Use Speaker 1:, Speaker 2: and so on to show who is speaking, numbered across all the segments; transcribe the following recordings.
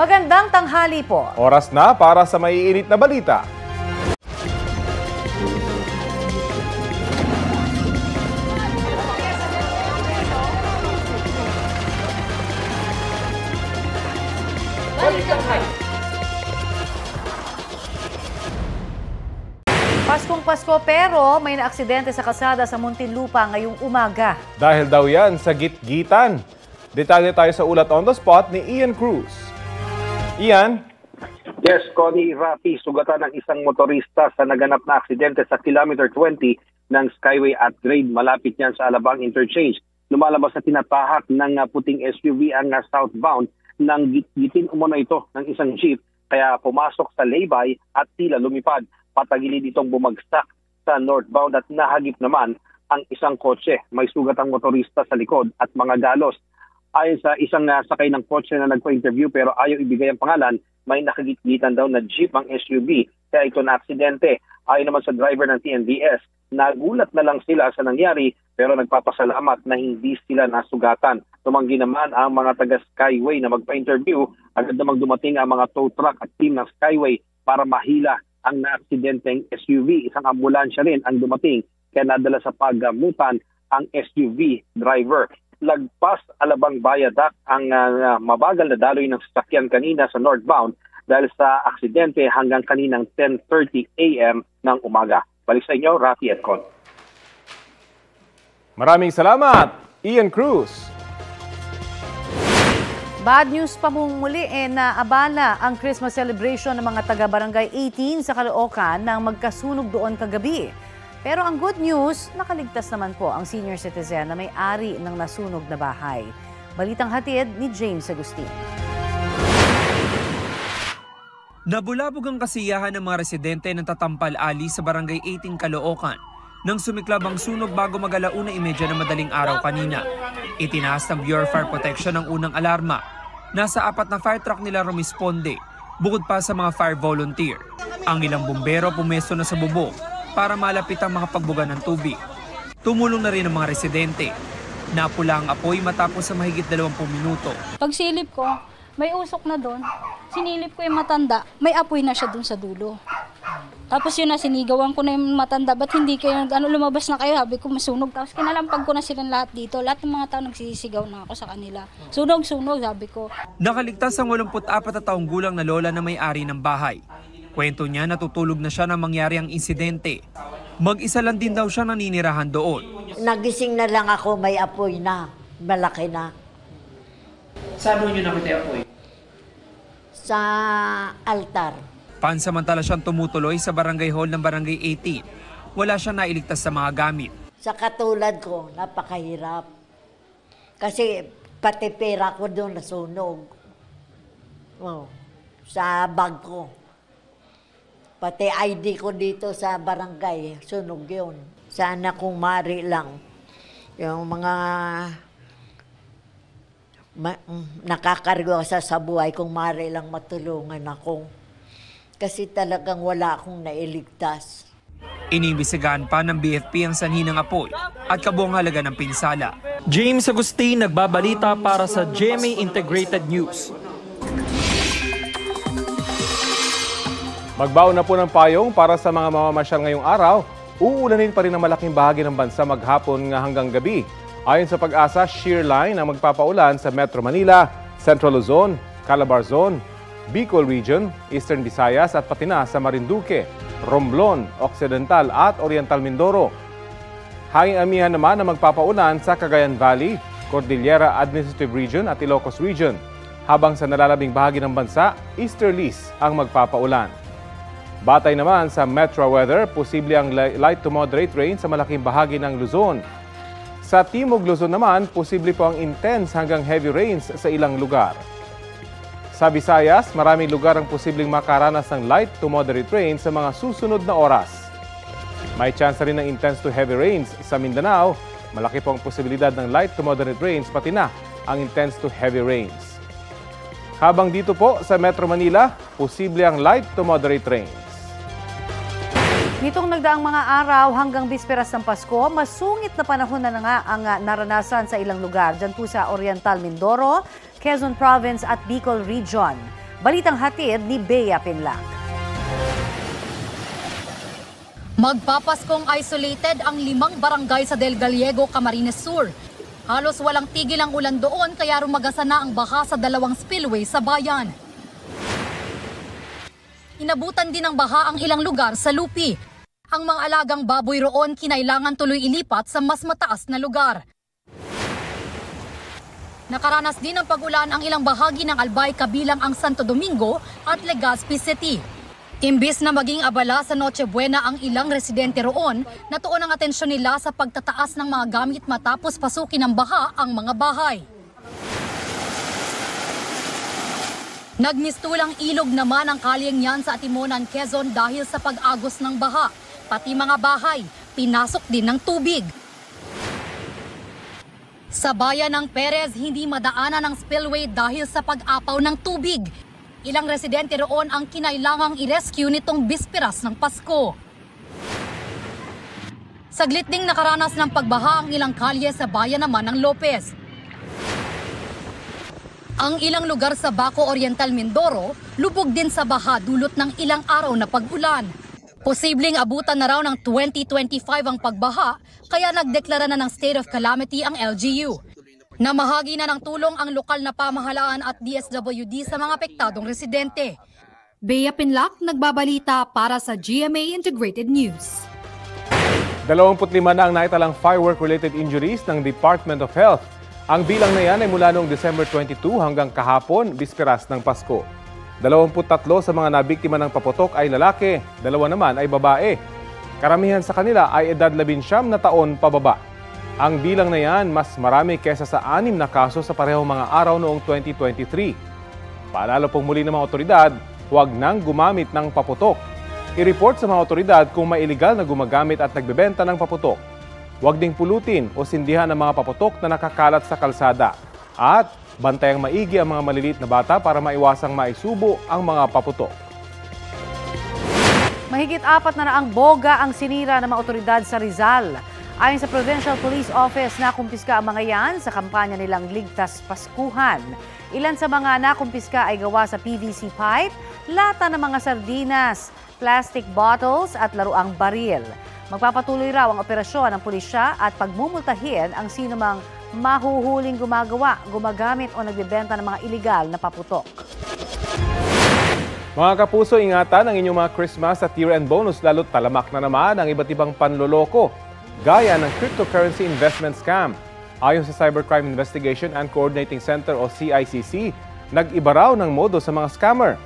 Speaker 1: Magandang tanghali po.
Speaker 2: Oras na para sa maiinit na balita.
Speaker 1: Paskong Pasko pero may naaksidente sa kalsada sa Muntinlupa ngayong umaga.
Speaker 2: Dahil daw yan sa gitgitan. Detalye tayo sa ulat on the spot ni Ian Cruz. Ian?
Speaker 3: Yes, Connie, Rafi, sugatan ng isang motorista sa naganap na aksidente sa kilometer 20 ng Skyway at Grade. Malapit yan sa Alabang Interchange. Lumalabas sa tinatahak ng puting SUV ang southbound nang gitgitin umano ito ng isang jeep. Kaya pumasok sa laybay at tila lumipad. Patagilid itong bumagsak sa northbound at nahagip naman ang isang kotse. May sugat ang motorista sa likod at mga galos. Ayon sa isang sakay ng kotse na nagpa-interview pero ayaw ibigay ang pangalan, may nakagitgitan daw na jeep ang SUV kaya ito na aksidente. Ayon naman sa driver ng TNVS, nagulat na lang sila sa nangyari pero nagpapasalamat na hindi sila nasugatan. Tumanggi naman ang mga taga-Skyway na magpa-interview. Agad namang dumating ang mga tow truck at team ng Skyway para mahila ang naaksidenteng SUV. Isang ambulansya rin ang dumating kaya nadala sa paggamutan ang SUV driver. Lagpas Alabang Viaduct ang mabagal na daloy ng sasakyan kanina sa northbound dahil sa aksidente hanggang kaninang 10:30 a.m. ng umaga. Balik sa inyo, Rafi at Con.
Speaker 2: Maraming salamat, Ian Cruz.
Speaker 1: Bad news pa muli na abala ang Christmas celebration ng mga taga-barangay 18 sa Caloocan nang magkasunog doon kagabi. Pero ang good news, nakaligtas naman po ang senior citizen na may-ari ng nasunog na bahay. Balitang hatid ni James Agustin.
Speaker 4: Nabulabog ang kasiyahan ng mga residente ng Tatampal Ali sa barangay 18 Caloocan nang sumiklab ang sunog bago mag-1:30 ng madaling araw kanina. Itinaas ng Bureau of Fire Protection ang unang alarma. Nasa 4 na fire truck nila rumisponde, bukod pa sa mga fire volunteer. Ang ilang bumbero pumesto na sa bubong para malapit ang mga pagbuga ng tubig. Tumulong na rin ang mga residente. Napula ang apoy matapos sa mahigit 20 minuto.
Speaker 5: Pagsilip ko, may usok na doon. Sinilip ko yung matanda, may apoy na siya doon sa dulo. Tapos yun na, sinigawan ko na yung matanda, ba't hindi kayo lumabas na kayo? Sabi ko, masunog. Tapos kinalampag ko na silang lahat dito. Lahat ng mga tao nagsisigaw na ako sa kanila. Sunog, sunog, sabi ko.
Speaker 4: Nakaligtas ang 84 na taong gulang na lola na may-ari ng bahay. Kwento niya, natutulog na siya nang mangyari ang insidente. Mag-isa lang din daw siya naninirahan doon.
Speaker 6: Nagising na lang ako, may apoy na. Malaki na.
Speaker 4: Saan niyo nakita apoy?
Speaker 6: Sa altar.
Speaker 4: Pansamantala siyang tumutuloy sa barangay hall ng barangay 18. Wala siyang nailigtas sa mga gamit.
Speaker 6: Sa katulad ko, napakahirap. Kasi pati pera ko doon nasunog. Oh, sa bag ko. Pati ID ko dito sa barangay, sunog yun. Sana kung mari lang, yung mga nakakargo sa buhay, kung mari lang matulungan ako. Kasi talagang wala akong nailigtas.
Speaker 4: Iniimbestigahan pa ng BFP ang sanhi ng apoy at kabuang halaga ng pinsala.
Speaker 7: James Agustin nagbabalita para sa GMA Integrated News.
Speaker 2: Magbaon na po ng payong para sa mga mamamasyal ngayong araw. Uulanin pa rin ang malaking bahagi ng bansa maghapon hanggang gabi. Ayon sa Pag-asa, shear line ang magpapaulan sa Metro Manila, Central Luzon, Calabar Zone, Bicol Region, Eastern Visayas at pati na sa Marinduque, Romblon, Occidental at Oriental Mindoro. Hanging amihan naman ang magpapaulan sa Cagayan Valley, Cordillera Administrative Region at Ilocos Region. Habang sa nalalabing bahagi ng bansa, easterlies ang magpapaulan. Batay naman sa Metro Weather, posible ang light to moderate rain sa malaking bahagi ng Luzon. Sa Timog Luzon naman, posible po ang intense hanggang heavy rains sa ilang lugar. Sa Visayas, maraming lugar ang posibleng makaranas ng light to moderate rain sa mga susunod na oras. May chance rin ng intense to heavy rains sa Mindanao. Malaki po ang posibilidad ng light to moderate rains pati na ang intense to heavy rains. Habang dito po sa Metro Manila, posible ang light to moderate rains.
Speaker 1: Nitong nagdaang mga araw hanggang bisperas ng Pasko, masungit na panahon na nga ang naranasan sa ilang lugar. Diyan po sa Oriental Mindoro, Quezon Province at Bicol Region. Balitang hatid ni Bea Pinlac.
Speaker 8: Magpapaskong isolated ang 5 barangay sa Del Gallego, Camarines Sur. Halos walang tigil ang ulan doon kaya rumagasa na ang baha sa 2 spillway sa bayan. Inabutan din ng baha ang ilang lugar sa Lupi. Ang mga alagang baboy roon kinailangan tuloy ilipat sa mas mataas na lugar. Nakaranas din ng pag-ulan ang ilang bahagi ng Albay kabilang ang Santo Domingo at Legazpi City. Imbis na maging abala sa Noche Buena ang ilang residente roon, natuon ang atensyon nila sa pagtataas ng mga gamit matapos pasukin ng baha ang mga bahay. Nagmistulang ilog naman ang kalyeng yan sa Atimonan, Quezon dahil sa pag-agos ng baha. Pati mga bahay, pinasok din ng tubig. Sa bayan ng Perez, hindi madaanan ang spillway dahil sa pag-apaw ng tubig. Ilang residente roon ang kinailangang i-rescue nitong bisperas ng Pasko. Saglit ding nakaranas ng pagbaha ang ilang kalye sa bayan naman ng Lopez. Ang ilang lugar sa Baco Oriental, Mindoro, lubog din sa baha dulot ng ilang araw na pag-ulan. Posibleng abutan na raw ng 2025 ang pagbaha, kaya nagdeklara na ng state of calamity ang LGU. Namahagi na ng tulong ang lokal na pamahalaan at DSWD sa mga apektadong residente. Bea Pinlac, nagbabalita para sa GMA Integrated News.
Speaker 2: 25 na ang naitalang firework-related injuries ng Department of Health. Ang bilang na yan ay mula noong December 22 hanggang kahapon, bisperas ng Pasko. 23 sa mga nabiktima ng paputok ay lalaki, 2 naman ay babae. Karamihan sa kanila ay edad 19 na taon pababa. Ang bilang na yan mas marami kesa sa 6 na kaso sa parehong mga araw noong 2023. Paalala pong muli ng mga otoridad, huwag nang gumamit ng paputok. I-report sa mga otoridad kung may iligal na gumagamit at nagbebenta ng paputok. Huwag ding pulutin o sindihan ang mga paputok na nakakalat sa kalsada. At bantayang maigi ang mga maliliit na bata para maiwasang maisubo ang mga paputok.
Speaker 1: Mahigit 4 na raang boga ang sinira ng mga otoridad sa Rizal. Ayon sa Provincial Police Office, nakumpiska ang mga yan sa kampanya nilang Ligtas Paskuhan. Ilan sa mga nakumpiska ay gawa sa PVC pipe, lata ng mga sardinas, plastic bottles at laruang baril. Magpapatuloy raw ang operasyon ng pulisya at pagmumultahin ang sinumang mahuhuling gumagawa, gumagamit o nagbebenta ng mga iligal na paputok.
Speaker 2: Mga kapuso, ingatan ang inyong mga Christmas at year-end bonus lalo't talamak na naman ang iba't ibang panloloko, gaya ng cryptocurrency investment scam. Ayon sa Cybercrime Investigation and Coordinating Center o CICC, nag-iba raw ng modo sa mga scammer.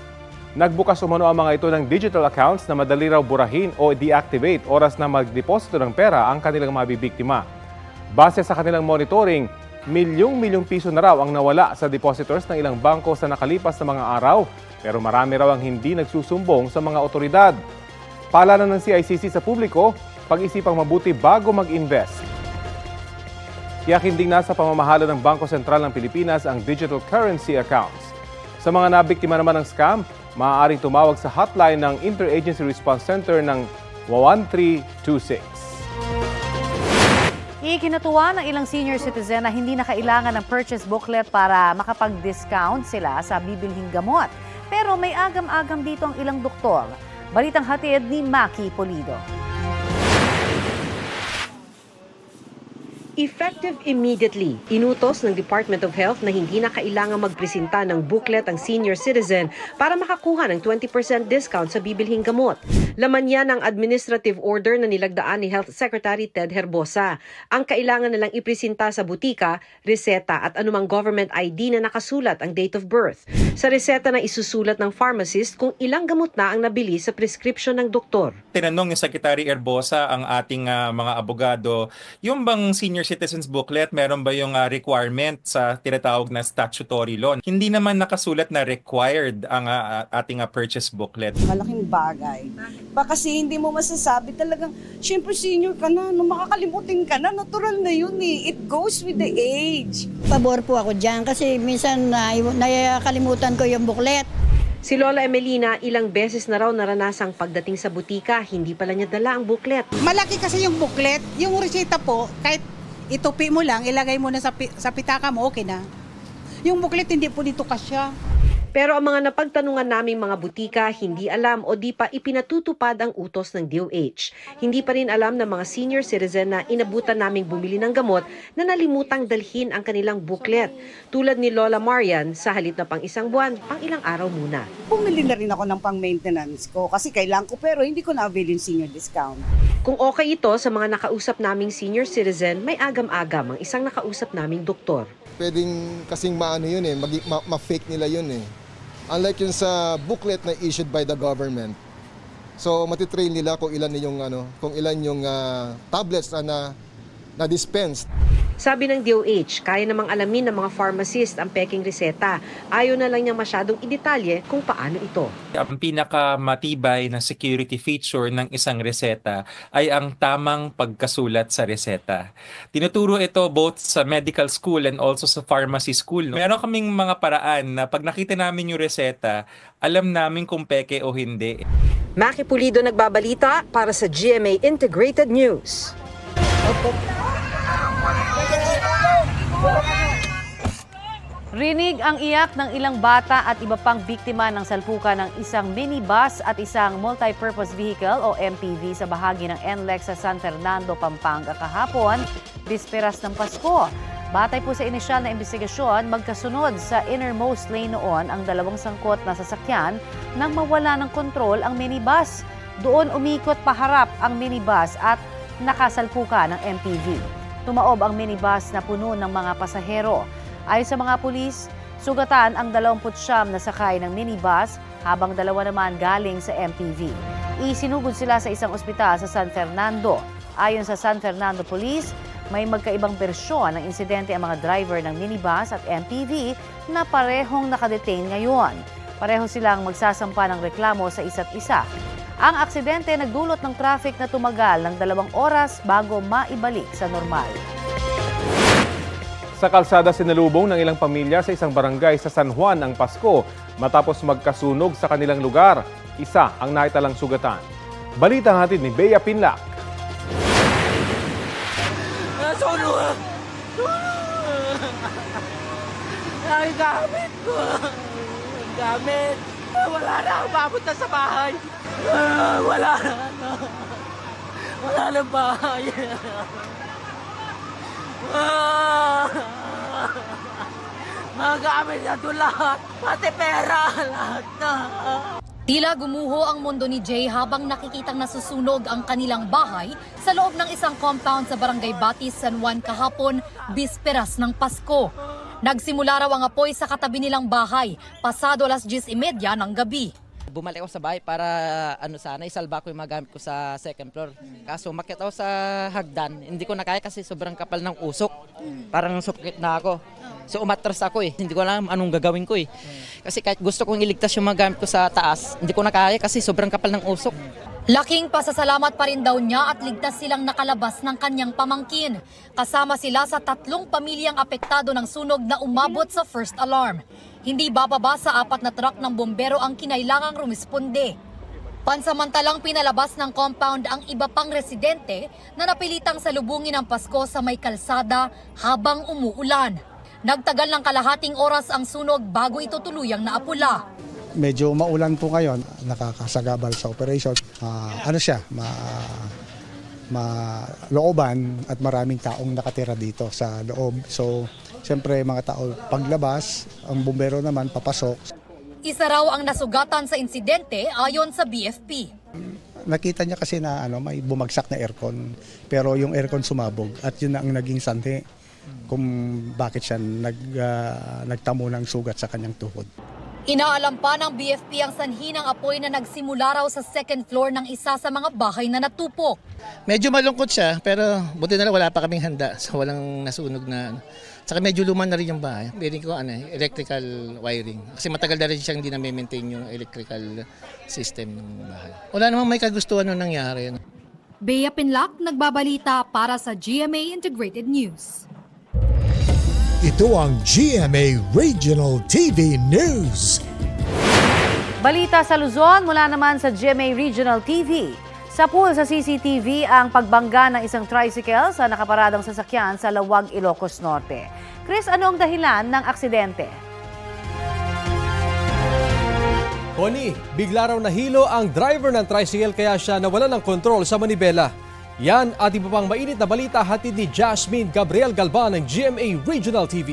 Speaker 2: Nagbukas umano ang mga ito ng digital accounts na madali raw burahin o deactivate oras na magdeposito ng pera ang kanilang mabibiktima. Base sa kanilang monitoring, milyong-milyong piso na raw ang nawala sa depositors ng ilang bangko sa nakalipas na mga araw, pero marami raw ang hindi nagsusumbong sa mga otoridad. Paalala ng CICC sa publiko, pag-isipang mabuti bago mag-invest. Tiyakin ding nasa pamamahala ng Bangko Sentral ng Pilipinas ang digital currency accounts. Sa mga nabiktima naman ng scam, maaaring tumawag sa hotline ng Interagency Response Center ng 1326.
Speaker 1: Ikinatuwa ng ilang senior citizen na hindi na kailangan ng purchase booklet para makapag-discount sila sa bibilhing gamot. Pero may agam-agam dito ang ilang doktor. Balitang hatid ni Maki Polido.
Speaker 9: Effective immediately, inutos ng Department of Health na hindi na kailangang magpresenta ng booklet ang senior citizen para makakuha ng 20% discount sa bibilhing gamot. Laman yan ang administrative order na nilagdaan ni Health Secretary Ted Herbosa. Ang kailangan nilang ipresenta sa butika, reseta at anumang government ID na nakasulat ang date of birth. Sa reseta na isusulat ng pharmacist kung ilang gamot na ang nabili sa prescription ng doktor.
Speaker 10: Tinanong ni Secretary Herbosa ang ating mga abogado, yung bang senior citizens booklet, meron ba yung requirement sa tinatawag na statutory law? Hindi naman nakasulat na required ang ating purchase booklet.
Speaker 11: Malaking bagay. Kasi hindi mo masasabi talagang, syempre senior ka na, no, makakalimutin ka na, natural na yun eh. It goes with the age.
Speaker 12: Pabor po ako dyan kasi minsan nakalimutan ko yung booklet.
Speaker 9: Si Lola Emelina, ilang beses na raw naranasang pagdating sa butika, hindi pala niya dala ang booklet.
Speaker 13: Malaki kasi yung booklet, yung reseta po, kahit itupi mo lang, ilagay mo na sa pitaka mo, okay na. Yung booklet hindi po dito kasya.
Speaker 9: Pero ang mga napagtanungan naming mga butika hindi alam o di pa ipinatutupad ang utos ng DOH. Hindi pa rin alam ng mga senior citizen na inabutan naming bumili ng gamot na nalimutang dalhin ang kanilang booklet. Tulad ni Lola Marian, sa halip na pang isang buwan, pang ilang araw muna.
Speaker 11: Bumili na rin ako ng pang-maintenance ko kasi kailangan ko pero hindi ko na-avail yung senior discount.
Speaker 9: Kung okay ito sa mga nakausap naming senior citizen, may agam-agam ang isang nakausap naming doktor.
Speaker 14: Pwedeng kasing maano yun ma-fake nila yun Unlike yun sa booklet na issued by the government. So matitrail nila kung ilan yung tablets na dispense.
Speaker 9: Sabi ng DOH, kaya namang alamin ng mga pharmacist ang peking reseta. Ayaw na lang niya masyadong idetalye kung paano ito.
Speaker 10: Ang pinakamatibay na security feature ng isang reseta ay ang tamang pagkasulat sa reseta. Tinuturo ito both sa medical school and also sa pharmacy school. Meron kaming mga paraan na pag nakita namin yung reseta, alam namin kung peke o hindi.
Speaker 9: Maki Pulido nagbabalita para sa GMA Integrated News.
Speaker 1: Rinig ang iyak ng ilang bata at iba pang biktima ng salpukan ng isang minibus at isang multi-purpose vehicle o MPV sa bahagi ng NLEX sa San Fernando, Pampanga kahapon, bisperas ng Pasko. Batay po sa inisyal na investigasyon, magkasunod sa innermost lane noon ang dalawang sangkot na sasakyan nang mawala ng kontrol ang minibus. Doon umikot paharap ang minibus at nakasalpukan ng MPV. Tumaob ang minibus na puno ng mga pasahero. Ayon sa mga pulis, sugatan ang 29 na sakay ng minibus habang 2 naman galing sa MPV. Isinugod sila sa isang ospital sa San Fernando. Ayon sa San Fernando Police, may magkaibang bersyon ng insidente ang mga driver ng minibus at MPV na parehong nakadetain ngayon. Pareho silang magsasampa ng reklamo sa isa't isa. Ang aksidente nagdulot ng traffic na tumagal ng 2 oras bago maibalik sa normal.
Speaker 2: Sa kalsada sinalubong ng ilang pamilya sa isang barangay sa San Juan ang Pasko matapos magkasunog sa kanilang lugar. Isa ang naitalang sugatan. Balita hatid ni Bea Pinlac.
Speaker 15: Nasunog! Ang gamit ko! Ang gamit! Wala na akong mapunta sa bahay! Wala na! Wala na bahay! Mga gamit na doon lahat! Pati pera! Lahat na!
Speaker 8: Tila gumuho ang mundo ni Jay habang nakikitang nasusunog ang kanilang bahay sa loob ng isang compound sa Barangay Batis, San Juan kahapon, bisperas ng Pasko. Nagsimula raw ang apoy sa katabi nilang bahay, pasado 10:30 ng gabi.
Speaker 16: Bumalik ako sa bahay para sana isalba ko yung mga gamit ko sa second floor. Kaso umakyat ako sa hagdan, hindi ko na kaya kasi sobrang kapal ng usok. Parang sukit na ako. So umatras ako hindi ko alam anong gagawin ko Kasi kahit gusto kong iligtas yung mga gamit ko sa taas, hindi ko na kaya kasi sobrang kapal ng usok.
Speaker 8: Laking pasasalamat pa rin daw niya at ligtas silang nakalabas ng kanyang pamangkin. Kasama sila sa 3 pamilyang apektado ng sunog na umabot sa first alarm. Hindi bababa sa 4 na truck ng bombero ang kinailangang rumisponde. Pansamantalang pinalabas ng compound ang iba pang residente na napilitang salubungin ang Pasko sa may kalsada habang umuulan. Nagtagal ng kalahating oras ang sunog bago ito tuluyang naapula.
Speaker 17: Medyo maulan po ngayon, nakakasagabal sa operation. Looban at maraming taong nakatira dito sa loob. So, siyempre mga tao paglabas, ang bumbero naman papasok.
Speaker 8: Isa raw ang nasugatan sa insidente ayon sa BFP.
Speaker 17: Nakita niya kasi na may bumagsak na aircon, pero yung aircon sumabog at yun ang naging sanhi kung bakit siya nagtamo ng sugat sa kanyang tuhod.
Speaker 8: Inaalam pa ng BFP ang sanhi ng apoy na nagsimula raw sa second floor ng isa sa mga bahay na natupok.
Speaker 18: Medyo malungkot siya pero buti na lang wala pa kaming handa sa walang nasunog na. Saka medyo luma na rin yung bahay. Meron ko electrical wiring. Kasi matagal na rin siyang hindi na maintain yung electrical system ng bahay. Wala namang may kagustuhan nung nangyari.
Speaker 8: Bea Pinlac, nagbabalita para sa GMA Integrated News.
Speaker 19: Ito ang GMA Regional TV News.
Speaker 1: Balita sa Luzon mula naman sa GMA Regional TV. Sa pool sa CCTV ang pagbangga ng isang tricycle sa nakaparadang sasakyan sa Lawag, Ilocos Norte. Chris, ano ang dahilan ng aksidente?
Speaker 20: Connie, bigla raw nahilo ang driver ng tricycle kaya siya nawala ng kontrol sa manibela. Yan at iba pang mainit na balita hatid ni Jasmine Gabriel Galban ng GMA Regional TV.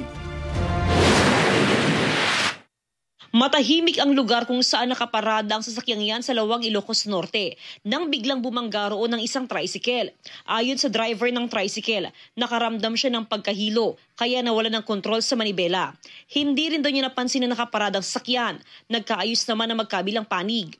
Speaker 21: Matahimik ang lugar kung saan nakaparada ang sasakyang yan sa Lawag, Ilocos Norte nang biglang bumangga roon ng isang tricycle. Ayon sa driver ng tricycle, nakaramdam siya ng pagkahilo kaya nawala ng kontrol sa manibela. Hindi rin daw niya napansin na nakaparada ang sasakyan. Nagkaayos naman na magkabilang panig.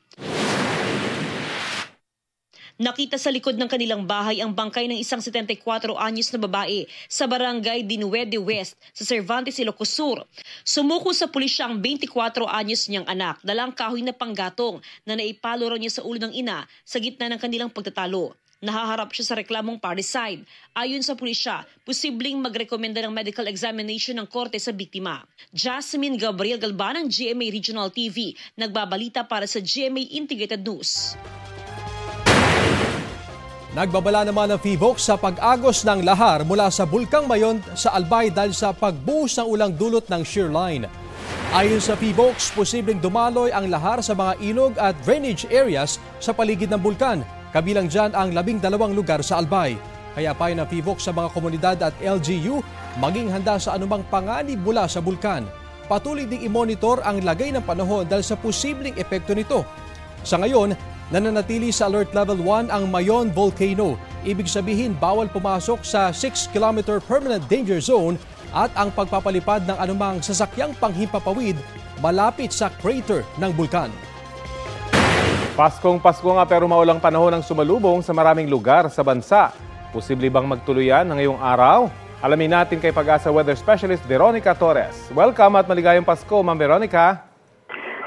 Speaker 21: Nakita sa likod ng kanilang bahay ang bangkay ng isang 74 anyos na babae sa barangay Dinuede West sa Cervantes, Ilocos Sur. Sumuko sa pulisya ang 24 anyos niyang anak, dalang kahoy na panggatong na naipalo raw niya sa ulo ng ina sa gitna ng kanilang pagtatalo. Nahaharap siya sa reklamong parricide. Ayon sa pulisya, posibleng magrekomenda ng medical examination ng korte sa biktima. Jasmine Gabriel Galban ng GMA Regional TV, nagbabalita para sa GMA Integrated News.
Speaker 20: Nagbabala naman ng PHIVOLCS sa pag-agos ng lahar mula sa Bulkang Mayon sa Albay dahil sa pagbuhos ng ulang dulot ng shear line. Ayon sa PHIVOLCS, posibleng dumaloy ang lahar sa mga ilog at drainage areas sa paligid ng bulkan. Kabilang dyan ang 12 lugar sa Albay. Kaya payo ng PHIVOLCS sa mga komunidad at LGU maging handa sa anumang panganib mula sa bulkan. Patuloy ding i-monitor ang lagay ng panahon dahil sa posibleng epekto nito. Sa ngayon, nananatili sa Alert Level 1 ang Mayon Volcano. Ibig sabihin bawal pumasok sa 6-kilometer permanent danger zone at ang pagpapalipad ng anumang sasakyang panghimpapawid malapit sa crater ng bulkan.
Speaker 2: Paskong Pasko nga pero maulang panahon ang sumalubong sa maraming lugar sa bansa. Posible bang magtuloy yan ngayong araw? Alamin natin kay Pag-asa Weather Specialist Veronica Torres. Welcome at maligayang Pasko, Ma'am Veronica.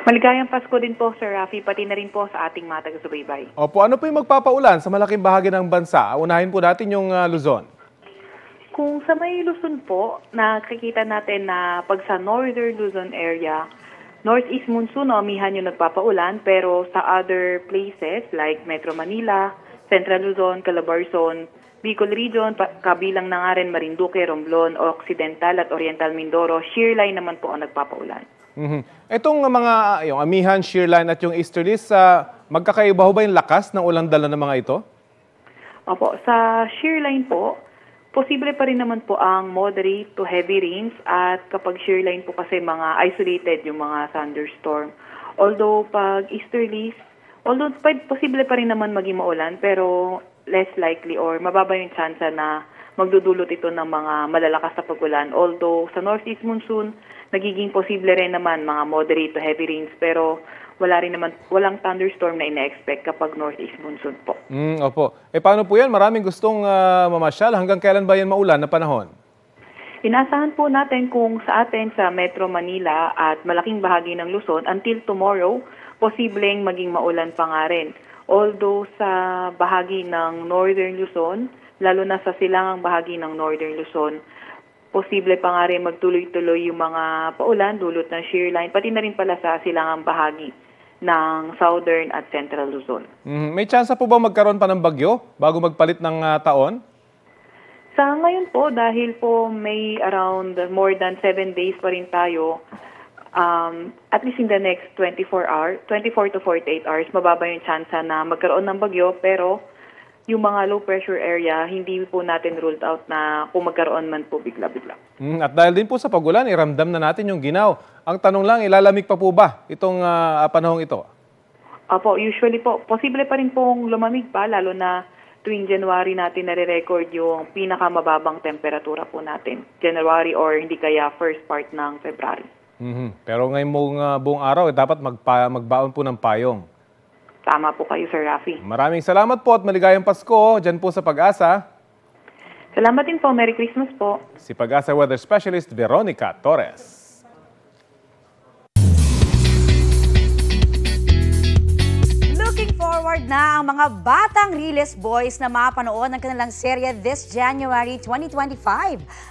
Speaker 22: Maligayang Pasko din po, Sir Rafi, pati na rin po sa ating mga taga-subaybay.
Speaker 2: Opo, ano po yung magpapaulan sa malaking bahagi ng bansa? Unahin po natin yung Luzon.
Speaker 22: Kung sa may Luzon po, nakikita natin na pag sa Northern Luzon area, Northeast monsoon o amihan yung nagpapaulan, pero sa other places like Metro Manila, Central Luzon, Calabarzon, Bicol Region, kabilang na nga rin Marinduque, Romblon, Occidental at Oriental Mindoro, shear line naman po ang nagpapaulan. Itong mga yung amihan, shear line at yung easterlies, magkakaiba ho ba yung lakas ng ulang dala ng mga ito? Opo, sa shear line po, posible pa rin naman po ang moderate to heavy rains at kapag shear line po kasi mga isolated yung mga thunderstorm. Although pag easterlies, posible pa rin naman maging maulan pero less likely or mababa yung chance na magdudulot ito ng mga malalakas na pag-ulan. Although sa northeast monsoon, nagiging posible rin naman mga moderate to heavy rains pero walang thunderstorm na ina-expect kapag northeast monsoon po.
Speaker 2: Opo. Paano po yan? Maraming gustong mamasyal. Hanggang kailan ba yan maulan na panahon?
Speaker 22: Inaasahan po natin kung sa atin sa Metro Manila at malaking bahagi ng Luzon, until tomorrow, posibleng maging maulan pa nga rin. Although sa bahagi ng Northern Luzon, lalo na sa silangang bahagi ng Northern Luzon, posible pa nga rin magtuloy-tuloy yung mga paulan dulot ng shear line, pati na rin pala sa silangang bahagi ng Southern at Central Luzon.
Speaker 2: May chance po ba magkaroon pa ng bagyo bago magpalit ng taon?
Speaker 22: Sa ngayon po, dahil po may around more than 7 days pa rin tayo, at least in the next 24 to 48 hours, mababa yung chance na magkaroon ng bagyo, pero yung mga low pressure area, hindi po natin ruled out na kung magkaroon man po bigla-bigla. At dahil din po sa pagulan, iramdam na natin yung ginaw. Ang tanong lang, ilalamig pa po ba itong panahong ito? Opo, usually po, posible pa rin pong lumamig pa, lalo na tuwing January natin nare-record yung pinakamababang temperatura po natin. January or hindi kaya first part ng February. Pero ngayong buong araw, dapat magbaon po ng payong. Tama po kayo, Sir Rafi. Maraming salamat po at maligayang Pasko dyan po sa Pag-asa. Salamat din po. Merry Christmas po. Si Pag-asa Weather Specialist Veronica Torres.
Speaker 1: Looking forward na ang mga batang Riles Boys na mapanood ng kanilang serye this January 2025.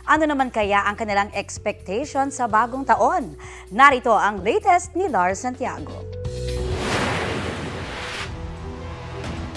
Speaker 1: Ano naman kaya ang kanilang expectation sa bagong taon? Narito ang latest ni Lars Santiago.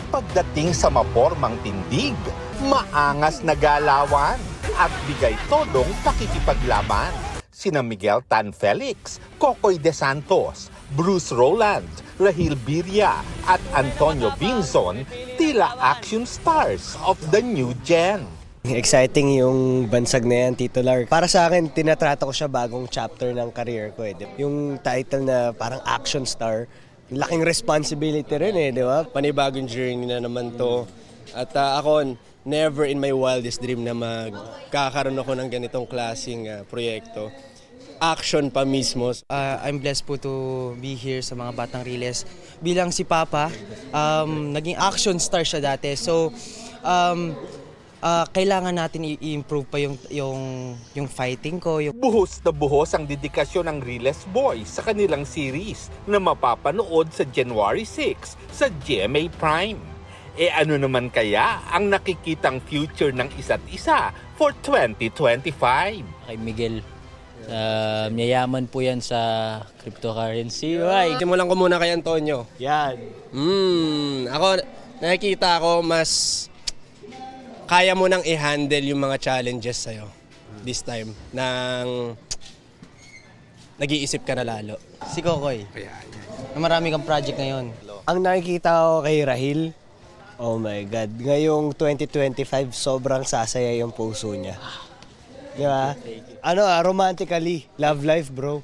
Speaker 23: Pagdating sa mapormang tindig, maangas na galawan at bigay todong pakikipaglaban. Sina Miguel Tan Felix, Kokoy De Santos, Bruce Roland, Rahil Birria at Antonio Binzon, tila action stars of the new gen.
Speaker 3: Exciting yung bansag na yan, Tito Lar. Para sa akin, tinatrato ko siya bagong chapter ng career ko. Yung title na parang action star, laking responsibility rin di ba? Panibagong journey na naman to. At ako, never in my wildest dream na magkakaroon ako ng ganitong klaseng proyekto. Action pa mismo.
Speaker 5: I'm blessed po to be here sa mga Batang Riles. Bilang si Papa, naging action star siya dati. So, kailangan natin i-improve pa yung fighting ko.
Speaker 23: Buhos na buhos ang dedikasyon ng Riles Boys sa kanilang series na mapapanood sa January 6 sa GMA Prime. Ano naman kaya ang nakikitang future ng isa't isa for 2025?
Speaker 6: Kay Miguel. Mayayaman po yan sa cryptocurrency.
Speaker 3: Simulan ko muna kay Antonio. Yan. Ako, nakikita ko mas kaya mo nang i-handle yung mga challenges sa'yo this time. Nag-iisip ka na lalo.
Speaker 5: Si Kokoy. Marami kang project ngayon.
Speaker 3: Ang nakikita ko kay Rahil, oh my God, ngayong 2025 sobrang sasaya yung puso niya. Di ba? Romantically, love life, bro.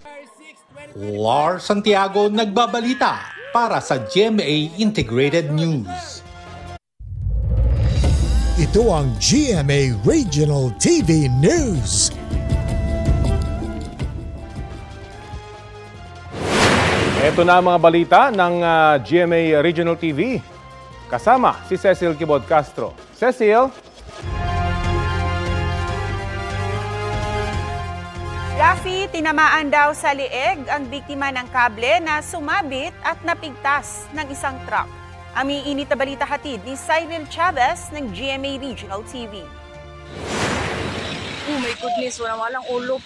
Speaker 23: Lar Santiago nagbabalita para sa GMA Integrated News.
Speaker 19: Ito ang GMA Regional TV News.
Speaker 2: Ito na ang mga balita ng GMA Regional TV. Kasama si Cecil Kibod Castro. Cecil?
Speaker 24: Rafi, tinamaan daw sa lieg ang biktima ng kable na sumabit at napigtas ng isang truck. Ang miinit na balita hatid ni Cyril Chavez ng GMA Regional TV.
Speaker 25: Oh my goodness, walang ulo.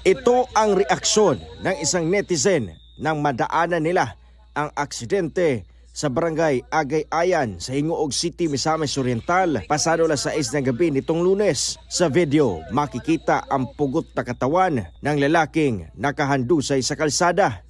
Speaker 26: Ito ang reaksyon ng isang netizen nang madaanan nila ang aksidente sa barangay Agay-Ayan sa Hingoog City, Misamis Oriental, pasado alas 6 ng gabi nitong Lunes. Sa video, makikita ang pugot na katawan ng lalaking nakahandusay sa kalsada.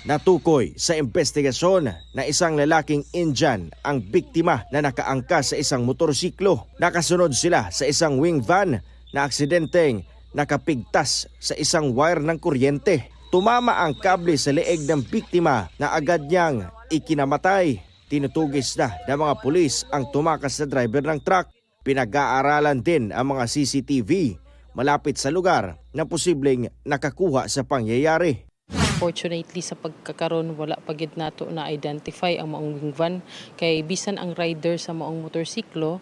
Speaker 26: Natukoy sa investigasyon na isang lalaking Indian ang biktima na nakaangkas sa isang motorsiklo. Nakasunod sila sa isang wing van na aksidenteng nakapigtas sa isang wire ng kuryente. Tumama ang kable sa leeg ng biktima na agad niyang ikinamatay. Tinutugis na ng mga pulis ang tumakas na driver ng truck. Pinag-aaralan din ang mga CCTV malapit sa lugar na posibleng nakakuha sa pangyayari.
Speaker 27: Fortunately sa pagkakaroon wala pagid nato na identify ang maong wing van kay bisan ang rider sa maong motorsiklo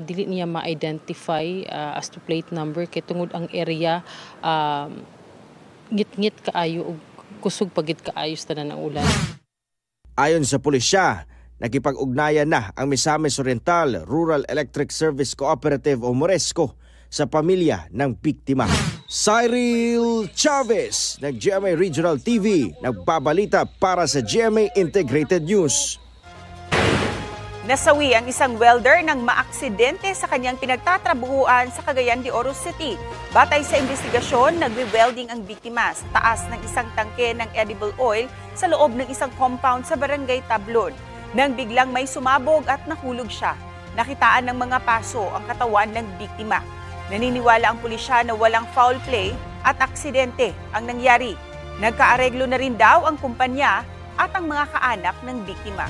Speaker 27: dili niya ma-identify as to plate number kay tungod ang area ngit-ngit kaayo ug kusog pagid kaayo sa tanan ng ulan.
Speaker 26: Ayon sa pulisya, nakipag-ugnayan na ang Misamis Oriental Rural Electric Service Cooperative o Moresco sa pamilya ng biktima. Cyril Chavez ng GMA Regional TV nagbabalita para sa GMA Integrated News.
Speaker 24: Nasawi ang isang welder nang maaksidente sa kanyang pinagtatrabuhuan sa Cagayan de Oro City. Batay sa investigasyon, nagwe-welding ang biktima sa taas ng isang tangke ng edible oil sa loob ng isang compound sa Barangay Tablon. Nang biglang may sumabog at nahulog siya, nakitaan ng mga paso ang katawan ng biktima. Naniniwala ang pulisya na walang foul play at aksidente ang nangyari. Nagkaareglo na rin daw ang kumpanya at ang mga kaanak ng biktima.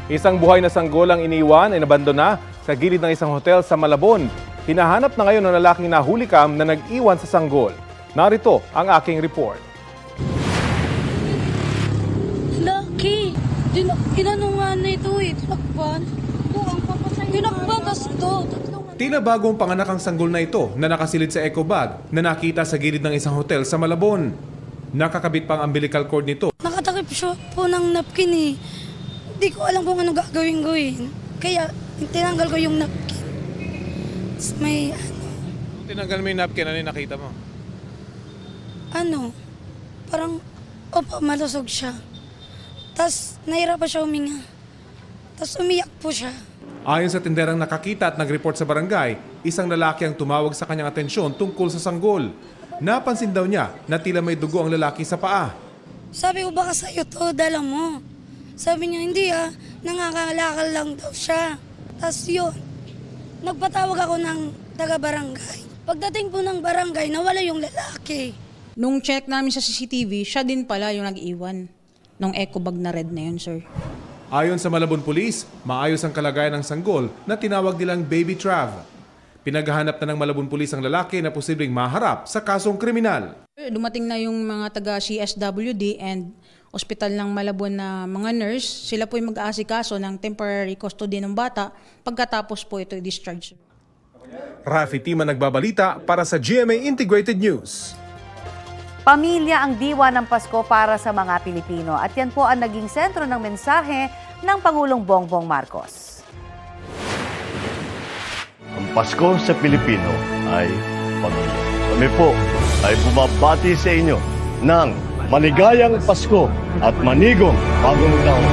Speaker 2: Isang buhay na sanggol ang iniwan ay nabandona sa gilid ng isang hotel sa Malabon. Hinahanap na ngayon ng lalaking nahulikam na nag-iwan sa sanggol. Narito ang aking report.
Speaker 28: Lucky! Inanungan na ito eh. Tinakban. Tinakban kasi ito.
Speaker 20: Tila bagong panganak ang sanggol na ito na nakasilid sa eco bag na nakita sa gilid ng isang hotel sa Malabon. Nakakabit pang umbilical cord nito.
Speaker 28: Nakatakip siya po ng napkin eh. Hindi ko alam kung ano gagawin ko eh. Kaya tinanggal ko yung napkin. May
Speaker 20: Tinanggal mo yung napkin, ano yung nakita mo?
Speaker 28: Parang malusog siya. Tapos nahirapan siya huminga. Tapos umiyak po siya.
Speaker 20: Ayon sa tinderang nakakita at nag-report sa barangay,
Speaker 2: isang lalaki ang tumawag sa kanyang atensyon tungkol sa sanggol. Napansin daw niya na tila may dugo ang lalaki sa paa.
Speaker 28: Sabi ko, baka sa'yo to, dala mo. Sabi niya, hindi nangangalakal lang daw siya. Tapos yun, nagpatawag ako ng taga-barangay. Pagdating po ng barangay, nawala yung lalaki.
Speaker 4: Nung check namin sa CCTV, siya din pala yung nag-iwan ng eco bag na red na yun, sir.
Speaker 2: Ayon sa Malabon Police, maayos ang kalagayan ng sanggol na tinawag nilang Baby Trav. Pinaghahanap na ng Malabon Police ang lalaki na posibleng maharap sa kasong kriminal.
Speaker 4: Dumating na yung mga taga-CSWD and Ospital ng Malabon na mga nurse. Sila po yung mag-aasikaso ng temporary custody ng bata pagkatapos po ito i-discharge.
Speaker 2: Rafi Tima nagbabalita para sa GMA Integrated News.
Speaker 1: Pamilya ang diwa ng Pasko para sa mga Pilipino at yan po ang naging sentro ng mensahe ng Pangulong Bongbong Marcos.
Speaker 7: Ang Pasko sa Pilipino ay pamilya. Kami po ay bumabati sa inyo ng maligayang Pasko at manigong bagong taon.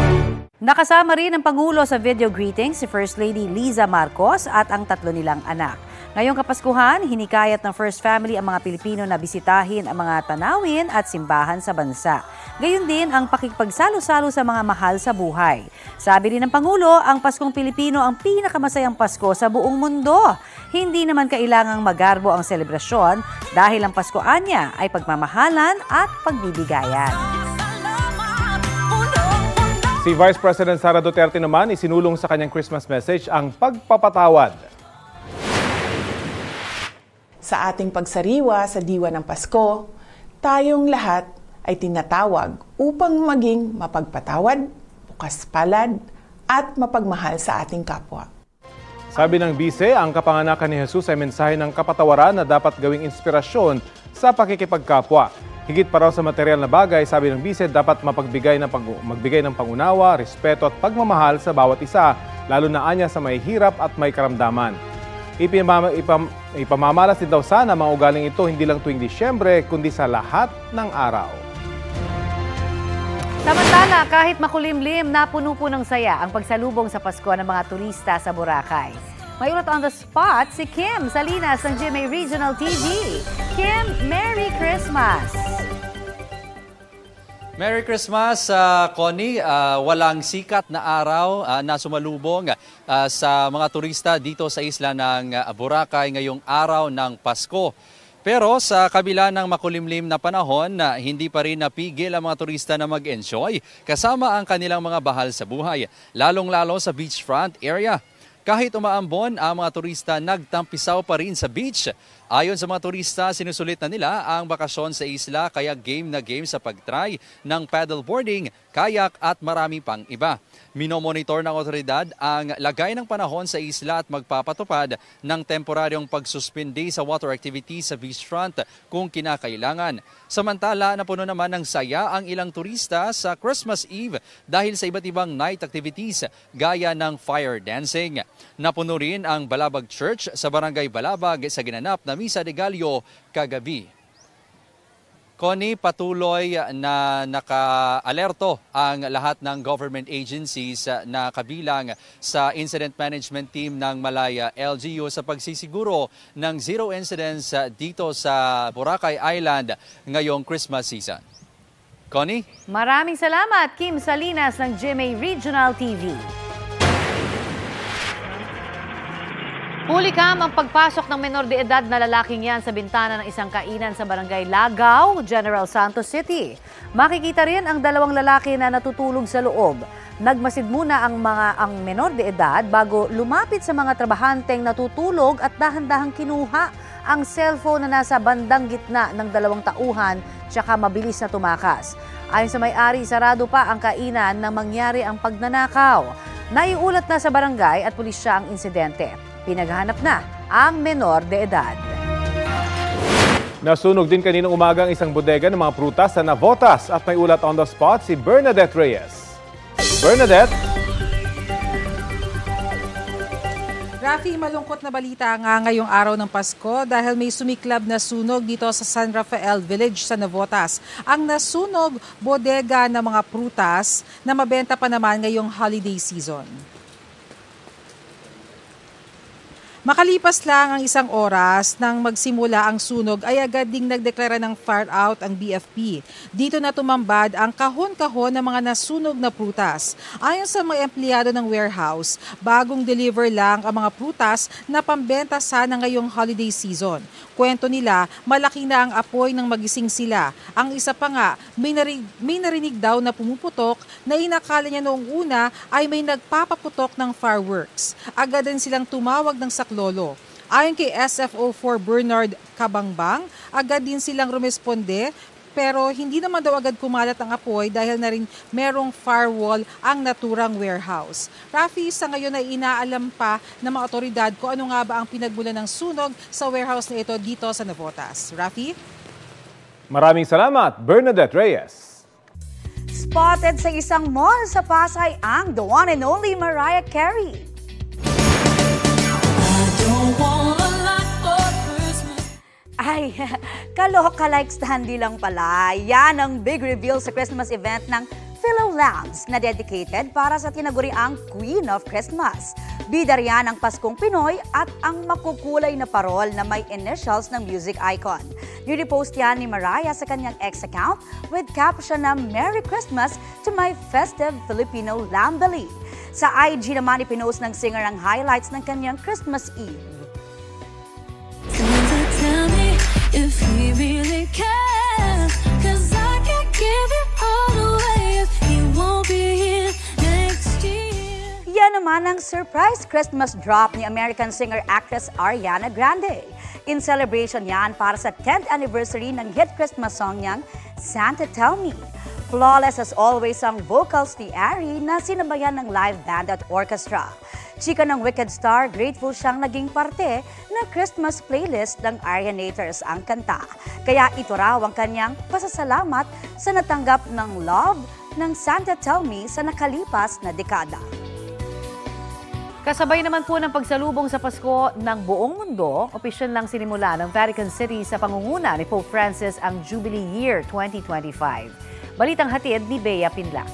Speaker 1: Nakasama rin ng Pangulo sa video greeting si First Lady Liza Marcos at ang 3 nilang anak. Ngayong Kapaskuhan, hinikayat ng First Family ang mga Pilipino na bisitahin ang mga tanawin at simbahan sa bansa. Gayon din ang pakikipagsalo-salo sa mga mahal sa buhay. Sabi rin ng Pangulo, ang Paskong Pilipino ang pinakamasayang Pasko sa buong mundo. Hindi naman kailangang magarbo ang selebrasyon dahil ang Paskoan niya ay pagmamahalan at pagbibigayan.
Speaker 2: Si Vice President Sara Duterte naman isinulong sa kanyang Christmas message ang pagpapatawad.
Speaker 9: Sa ating pagsariwa sa diwa ng Pasko, tayong lahat ay tinatawag upang maging mapagpatawad, bukas palad, at mapagmahal sa ating kapwa.
Speaker 2: Sabi ng Bise, ang kapanganakan ni Jesus ay mensahe ng kapatawaran na dapat gawing inspirasyon sa pakikipagkapwa. Higit pa raw sa material na bagay, sabi ng Bise, dapat magbigay ng pangunawa, respeto at pagmamahal sa bawat isa, lalo na anya sa may hirap at may karamdaman. Ipamamalas din daw sana mga ugaling ito hindi lang tuwing Disyembre, kundi sa lahat ng araw.
Speaker 1: Samantala, kahit makulimlim, napuno po ng saya ang pagsalubong sa Pasko ng mga turista sa Boracay. May ulat on the spot si Kim Salinas ng GMA Regional TV. Kim, Merry Christmas!
Speaker 10: Merry Christmas, Connie. Walang sikat na araw na sumalubong sa mga turista dito sa isla ng Boracay ngayong araw ng Pasko. Pero sa kabila ng makulimlim na panahon, hindi pa rin napigil ang mga turista na mag-enjoy kasama ang kanilang mga bahal sa buhay, lalong-lalo sa beachfront area. Kahit umaambon, ang mga turista nagtampisaw pa rin sa beach. Ayon sa mga turista, sinusulit na nila ang bakasyon sa isla kaya game na game sa pag-try ng paddleboarding, kayak at marami pang iba. Minomonitor ng otoridad ang lagay ng panahon sa isla at magpapatupad ng temporaryong pagsuspindi sa water activities sa beachfront kung kinakailangan. Samantala, napuno naman ng saya ang ilang turista sa Christmas Eve dahil sa iba't ibang night activities gaya ng fire dancing. Napuno rin ang Balabag Church sa Barangay Balabag sa ginanap na Misa de Gallo kagabi. Connie, patuloy na naka-alerto ang lahat ng government agencies na kabilang sa Incident Management Team ng Malaya LGU sa pagsisiguro ng zero incidents dito sa Boracay Island ngayong Christmas season. Connie?
Speaker 1: Maraming salamat, Kim Salinas ng GMA Regional TV. Hulikam ang pagpasok ng menor de edad na lalaking yan sa bintana ng isang kainan sa Barangay Lagaw, General Santos City. Makikita rin ang 2 lalaki na natutulog sa loob. Nagmasid muna ang menor de edad bago lumapit sa mga trabahanteng natutulog at dahan-dahang kinuha ang cellphone na nasa bandang gitna ng 2 tauhan tsaka mabilis na tumakas. Ayon sa may-ari, sarado pa ang kainan nang mangyari ang pagnanakaw. Naiulat na sa barangay at pulisya ang insidente. Pinaghahanap na ang menor de edad.
Speaker 2: Nasunog din kaninang umaga ang isang bodega ng mga prutas sa Navotas at may ulat on the spot si Bernadette Reyes. Bernadette?
Speaker 11: Rafi, malungkot na balita nga ngayong araw ng Pasko dahil may sumiklab na sunog dito sa San Rafael Village sa Navotas. Ang nasunog, bodega ng mga prutas na mabenta pa naman ngayong holiday season. Makalipas lang ang isang oras nang magsimula ang sunog ay agad ding nagdeklara ng fire out ang BFP. Dito na tumambad ang kahon-kahon ng mga nasunog na prutas. Ayon sa mga empleyado ng warehouse, bagong deliver lang ang mga prutas na pambenta sana ngayong holiday season. Kwento nila, malaki na ang apoy nang magising sila. Ang isa pa nga, may narinig daw na pumuputok na inakala niya noong una ay may nagpapaputok ng fireworks. Agad din silang tumawag ng saklolo. Ayon kay SFO4 Bernard Kabangbang, agad din silang rumesponde pero hindi naman daw agad kumalat ang apoy dahil na rin merong firewall ang naturang warehouse. Rafi, sa ngayon ay inaalam pa ng mga otoridad kung ano nga ba ang pinagmulan ng sunog sa warehouse na ito dito sa Navotas. Rafi?
Speaker 2: Maraming salamat, Bernadette Reyes.
Speaker 8: Spotted sa isang mall sa Pasay ang the one and only Mariah Carey. Ay, kaloka-like standee lang pala. Yan ang big reveal sa Christmas event ng Philo Lambs na dedicated para sa tinaguriang Queen of Christmas. Bida riyan ang Paskong Pinoy at ang makukulay na parol na may initials ng music icon. Nirepost yan ni Mariah sa kanyang X account with caption na Merry Christmas to my festive Filipino Lambali. Sa IG naman ipinost ng singer ang highlights ng kanyang Christmas Eve.
Speaker 12: Tell me if he really cares, 'cause I can't give it all away if he won't be here next year.
Speaker 8: Yan naman ang surprise Christmas drop ni American singer-actress Ariana Grande. In celebration yan para sa 10th anniversary ng hit Christmas song niyang, Santa Tell Me. Flawless as always ang vocals ni Ari na sinabayan ng live band at orchestra. Chika ng Wicked Star, grateful siyang naging parte ng Christmas playlist ng Arianators ang kanta. Kaya ito raw ang kanyang pasasalamat sa natanggap ng love ng Santa Tell Me sa nakalipas na dekada.
Speaker 1: Kasabay naman po ng pagsalubong sa Pasko ng buong mundo, opisyal lang sinimula ng Vatican City sa pangunguna ni Pope Francis ang Jubilee Year 2025. Balitang hatid ni Bea Pinlac.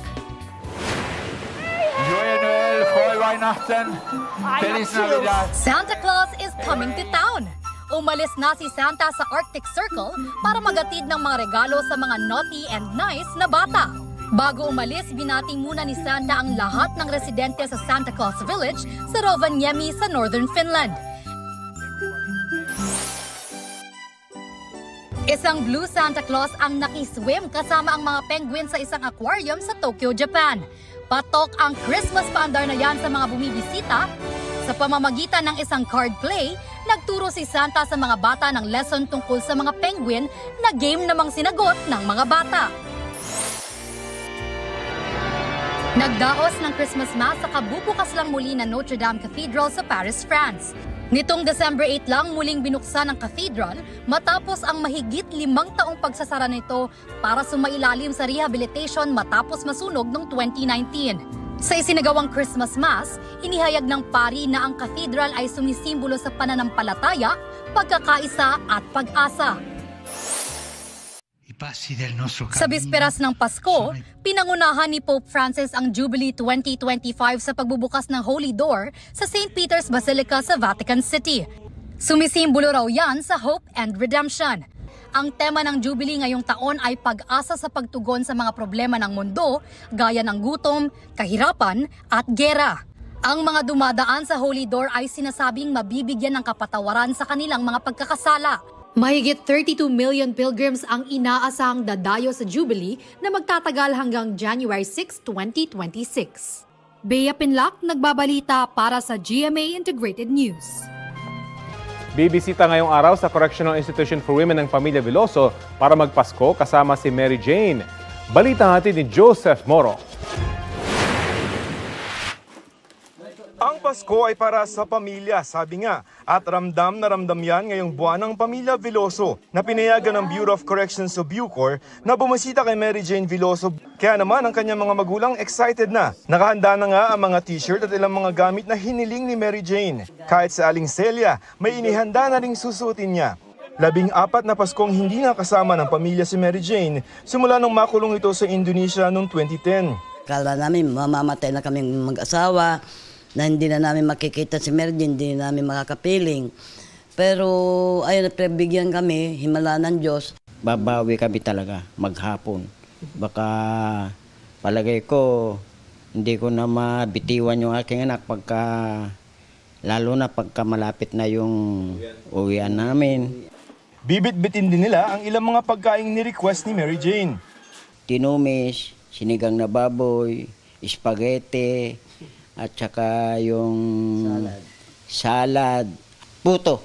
Speaker 13: Santa Claus is coming to town. Umalis na si Santa sa Arctic Circle para magatid ng mga regalo sa mga naughty and nice na bata. Bago umalis, binati muna ni Santa ang lahat ng residente sa Santa Claus Village sa Rovaniemi sa Northern Finland. Isang blue Santa Claus ang nakiswim kasama ang mga penguin sa isang aquarium sa Tokyo, Japan. Patok ang Christmas paandar na yan sa mga bumibisita. Sa pamamagitan ng isang card play, nagturo si Santa sa mga bata ng lesson tungkol sa mga penguin na game namang sinagot ng mga bata. Nagdaos ng Christmas Mass sa kabubukas lang muli na Notre Dame Cathedral sa Paris, France. Nitong December 8 lang muling binuksan ang cathedral matapos ang mahigit 5 taong pagsasara nito para sumailalim sa rehabilitation matapos masunog noong 2019. Sa isinagawang Christmas Mass, inihayag ng pari na ang cathedral ay sumisimbolo sa pananampalataya, pagkakaisa at pag-asa. Sa bisperas ng Pasko, pinangunahan ni Pope Francis ang Jubilee 2025 sa pagbubukas ng Holy Door sa St. Peter's Basilica sa Vatican City. Sumisimbolo raw yan sa hope and redemption. Ang tema ng Jubilee ngayong taon ay pag-asa sa pagtugon sa mga problema ng mundo gaya ng gutom, kahirapan at gera. Ang mga dumadaan sa Holy Door ay sinasabing mabibigyan ng kapatawaran sa kanilang mga pagkakasala. Mahigit 32 million pilgrims ang inaasahang dadayo sa Jubilee na magtatagal hanggang January 6, 2026. Bea Pinlac, nagbabalita para sa GMA Integrated News.
Speaker 2: Bibisita ngayong araw sa Correctional Institution for Women ng Pamilya Veloso para magpasko kasama si Mary Jane. Balita natin ni Joseph Moro.
Speaker 14: Ang Pasko ay para sa pamilya, sabi nga, at ramdam na ramdam yan ngayong buwan ng Pamilya Veloso na pinayagan ng Bureau of Corrections of Bucor na bumisita kay Mary Jane Veloso. Kaya naman ang kanyang mga magulang excited na. Nakahanda na nga ang mga t-shirt at ilang mga gamit na hiniling ni Mary Jane. Kahit sa aling Celia, may inihanda na ring susutin niya. 14 na Paskong hindi nakasama ng pamilya si Mary Jane simula nung makulong ito sa Indonesia noong 2010.
Speaker 15: Kala namin mamamatay na kaming mag-asawa.
Speaker 5: na hindi na namin makikita si Mary Jane, hindi na namin makakapiling. Pero ayun, prebigyan kami, himala ng Diyos.
Speaker 6: Babawi kami talaga maghapon. Baka palagay ko, hindi ko na mabitiwan yung aking anak lalo na pagka malapit na yung uwian namin.
Speaker 14: Bibit-bitin din nila ang ilang mga pagkaing ni-request ni Mary Jane.
Speaker 6: Tinumis, sinigang na baboy, spaghetti, at saka yung salad, puto.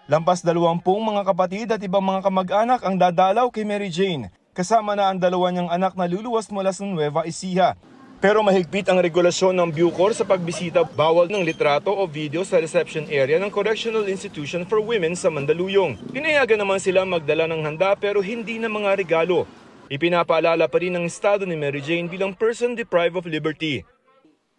Speaker 14: Lampas 20 mga kapatid at ibang mga kamag-anak ang dadalaw kay Mary Jane. Kasama na ang dalawa niyang anak na luluwas mula sa Nueva Ecija. Pero mahigpit ang regulasyon ng Bucor sa pagbisita, bawal ng litrato o video sa reception area ng Correctional Institution for Women sa Mandaluyong. Pinayagan naman sila magdala ng handa pero hindi na mga regalo. Ipinapaalala pa rin ng estado ni Mary Jane bilang person deprived of liberty.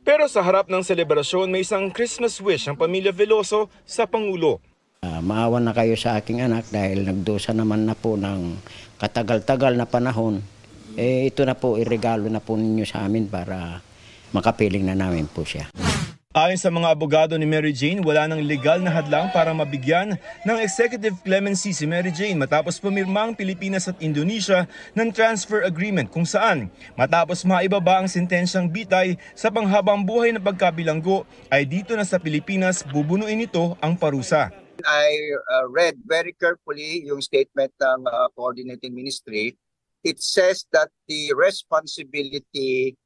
Speaker 14: Pero sa harap ng selebrasyon, may isang Christmas wish ang pamilya Veloso sa Pangulo.
Speaker 6: Maawa na kayo sa aking anak dahil nagdusa naman na po ng katagal-tagal na panahon. Ito na po, iregalo na po ninyo sa amin para makapiling na namin po siya.
Speaker 14: Ayon sa mga abogado ni Mary Jane, wala nang legal na hadlang para mabigyan ng executive clemency si Mary Jane matapos pumirma ang Pilipinas at Indonesia ng transfer agreement kung saan matapos maibaba ang sentensyang bitay sa panghabang buhay na pagkabilanggo ay dito na sa Pilipinas bubunuin nito ang parusa.
Speaker 15: I read very carefully yung statement ng coordinating ministry. It says that the responsibility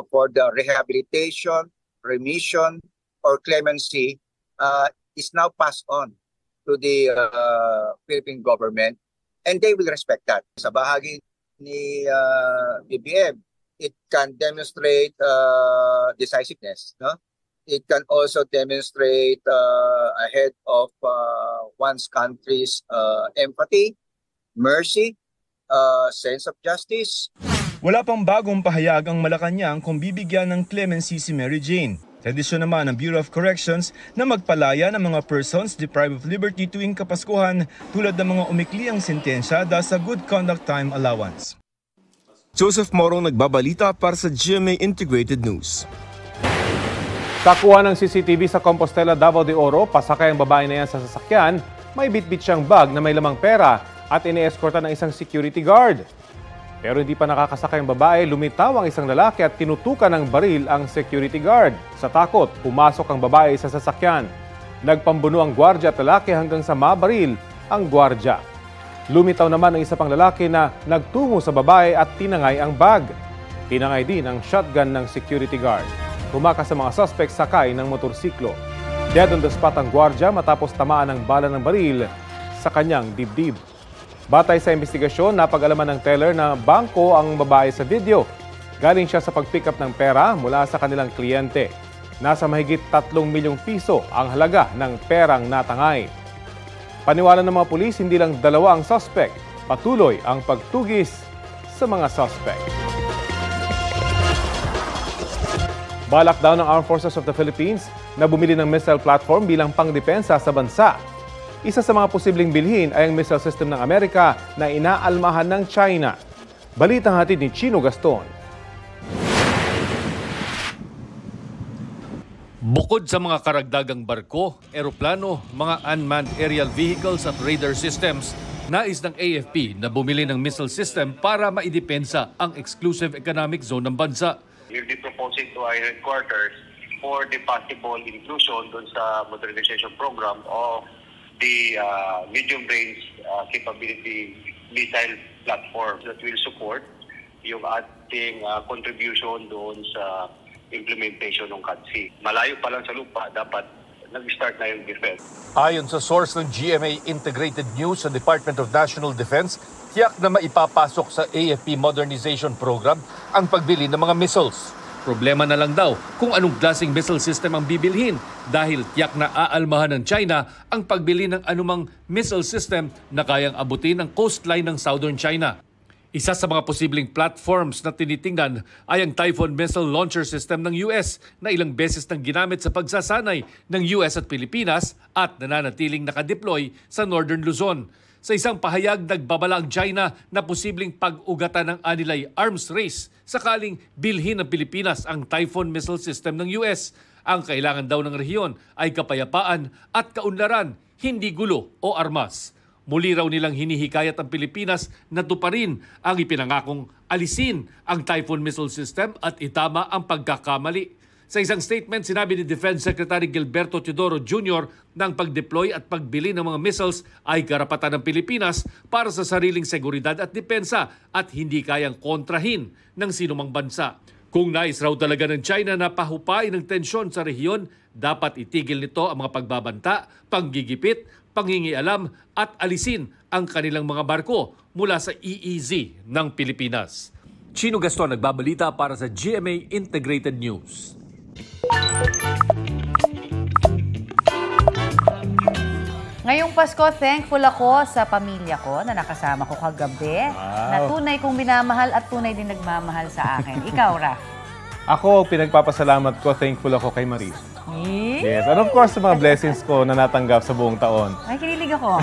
Speaker 15: for the rehabilitation, remission, or clemency is now passed on to the Philippine government, and they will respect that. Sa bahagi ni BBM, it can demonstrate decisiveness, no? It can also demonstrate ahead of one's country's empathy, mercy, sense of justice.
Speaker 14: Wala pang bagong pahayag ang Malacanang kung bibigyan ng clemency si Mary Jane. Tradisyon naman ng Bureau of Corrections na magpalaya ng mga persons deprived of liberty tuwing Kapaskuhan tulad ng mga umikliang sentensya dahil sa Good Conduct Time Allowance. Joseph Morong nagbabalita para sa GMA Integrated News.
Speaker 2: Kakuha ng CCTV sa Compostela, Davao de Oro, pasakay ang babae na yan sa sasakyan, may bitbit siyang bag na may lamang pera at ine-escorta ng isang security guard. Pero hindi pa nakakasakay ang babae, lumitaw ang isang lalaki at tinutukan ng baril ang security guard. Sa takot, pumasok ang babae sa sasakyan. Nagpambuno ang gwardya at lalaki hanggang sa mabaril ang gwardya. Lumitaw naman ang isa pang lalaki na nagtungo sa babae at tinangay ang bag. Tinangay din ang shotgun ng security guard. Tumakas sa mga suspect sakay ng motorsiklo. Dead on the spot ang gwardya matapos tamaan ng bala ng baril sa kanyang dibdib. Batay sa investigasyon, napag-alaman ng teller na bangko ang babae sa video. Galing siya sa pag-pick up ng pera mula sa kanilang kliyente. Nasa mahigit 3 milyong piso ang halaga ng perang natangay. Paniwala ng mga pulis, hindi lang 2 ang suspect. Patuloy ang pagtugis sa mga suspect. Balak daw ng Armed Forces of the Philippines na bumili ng missile platform bilang pangdepensa sa bansa. Isa sa mga posibleng bilhin ay ang missile system ng Amerika na inaalmahan ng China. Balitang hatid ni Chino Gaston.
Speaker 16: Bukod sa mga karagdagang barko, eroplano, mga unmanned aerial vehicles at radar systems, nais ng AFP na bumili ng missile system para maidepensa ang exclusive economic zone ng bansa.
Speaker 17: We'll be proposing to our headquarters for the possible inclusion doon sa modernization program of the medium-range capability missile platform that will support yung ating contribution doon sa implementation ng CADC. Malayo pa lang sa lupa, dapat nag-start na yung defense.
Speaker 18: Ayon sa source ng GMA Integrated News sa Department of National Defense, tiyak na maipapasok sa AFP modernization program ang pagbili ng mga missiles.
Speaker 16: Problema na lang daw kung anong klaseng missile system ang bibilhin dahil tiyak na aalmahan ng China ang pagbili ng anumang missile system na kayang abutin ang coastline ng southern China. Isa sa mga posibleng platforms na tinitingnan ay ang Typhoon missile launcher system ng US na ilang beses nang ginamit sa pagsasanay ng US at Pilipinas at nananatiling nakadeploy sa Northern Luzon. Sa isang pahayag, nagbabala ang China na posibleng pag-ugatan ng anilay arms race sakaling bilhin ng Pilipinas ang Typhoon missile system ng US. Ang kailangan daw ng rehiyon ay kapayapaan at kaunlaran, hindi gulo o armas. Muli raw nilang hinihikayat ang Pilipinas na tuparin ang ipinangakong alisin ang Typhoon missile system at itama ang pagkakamali. Sa isang statement, sinabi ni Defense Secretary Gilberto Teodoro Jr. na ang pag-deploy at pagbili ng mga missiles ay karapatan ng Pilipinas para sa sariling seguridad at depensa at hindi kayang kontrahin ng sinumang bansa. Kung nais raw talaga ng China na pahupay ng tensyon sa rehiyon, dapat itigil nito ang mga pagbabanta, panggigipit, panghingialam at alisin ang kanilang mga barko mula sa EEZ ng Pilipinas. Chino Gaston nagbabalita para sa GMA Integrated News.
Speaker 1: Ngayong Pasko, thankful ako sa pamilya ko na nakasama ko kagabi. Na tunay kong minamahal at tunay din nagmamahal sa akin. Ikaw, Raf?
Speaker 2: Ako, pinagpapasalamat ko, thankful ako kay Maris. Yes, and of course sa mga blessings ko na natanggap sa buong taon.
Speaker 1: Ay, kinilig ako.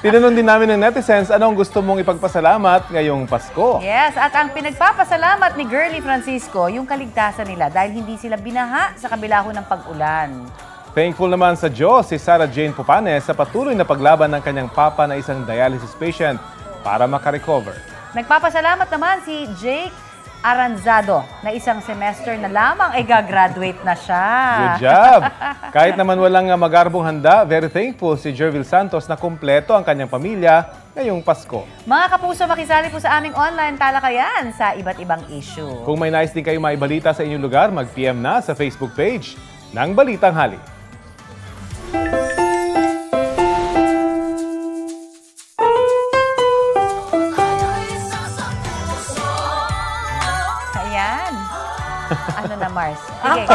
Speaker 2: Tinanong din namin ng netizens, anong gusto mong ipagpasalamat ngayong Pasko?
Speaker 1: Yes, at ang pinagpapasalamat ni Girlie Francisco, yung kaligtasan nila dahil hindi sila binaha sa kabila ho ng pag-ulan.
Speaker 2: Thankful naman sa Diyos si Sarah Jane Pupanes sa patuloy na paglaban ng kanyang papa na isang dialysis patient para makarecover.
Speaker 1: Nagpapasalamat naman si Jake Aranzado na isang semester na lamang ay gagraduate na siya.
Speaker 2: Good job! Kahit naman walang magarbong handa, very thankful si Jervil Santos na kumpleto ang kanyang pamilya ngayong Pasko.
Speaker 1: Mga kapuso, makisali po sa aming online talakayan sa iba't ibang issue.
Speaker 2: Kung may nais din kayo maibalita sa inyong lugar, mag-PM na sa Facebook page ng Balitang Hali.
Speaker 1: Ano na, Mars?
Speaker 8: Ang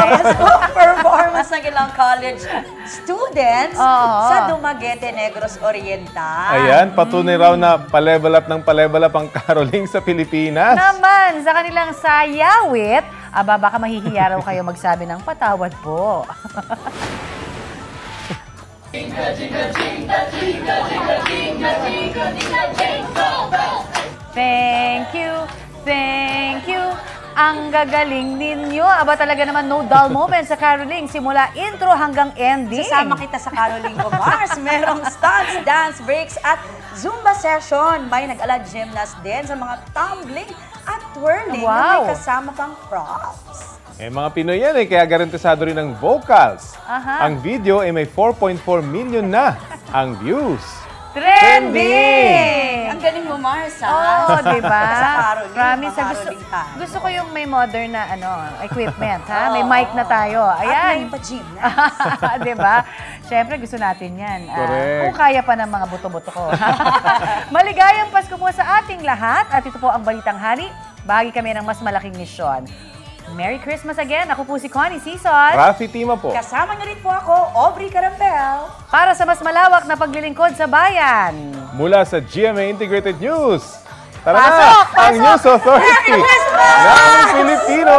Speaker 8: performance ng ilang college students sa Dumaguete, Negros Oriental.
Speaker 2: Ayan, patunay raw na pa-level up ang caroling sa Pilipinas.
Speaker 1: Naman, sa kanilang sayawit, baka mahihiya raw kayo magsabi ng patawad po. Thank you, thank you. Ang gagaling ninyo. Aba talaga naman no dull moments sa caroling. Simula intro hanggang ending.
Speaker 8: Sasama kita sa caroling ko, Mars. Merong stunts, dance breaks at Zumba session. May nag-ala gymnast din sa mga tumbling at twirling na may kasama pang props.
Speaker 2: Mga Pinoy yan kaya garantisado rin ng vocals. Ang video ay may 4.4 million na ang views.
Speaker 1: Trending!
Speaker 8: Ang galing mo, Mars, ha?
Speaker 1: Oo, diba?
Speaker 8: Sa caroling.
Speaker 1: Promise, gusto ko yung may modern na equipment, ha? May mic na tayo. Ayan.
Speaker 8: At may pa-gym na.
Speaker 1: Diba? Siyempre, gusto natin yan.
Speaker 2: Correct.
Speaker 1: Kung kaya pa ng mga buto-buto ko. Maligayang Pasko po sa ating lahat. At ito po ang Balitang Hali. Bahagi kami ng mas malaking misyon. Merry Christmas again. Ako po si Connie Sison.
Speaker 2: Rafi Tima po.
Speaker 8: Kasama niyo rin po ako, Aubrey Carampel.
Speaker 1: Para sa mas malawak na paglilingkod sa bayan.
Speaker 2: Mula sa GMA Integrated News. Tara
Speaker 1: Pasok!
Speaker 2: na! Ang News Authority ng Pilipino!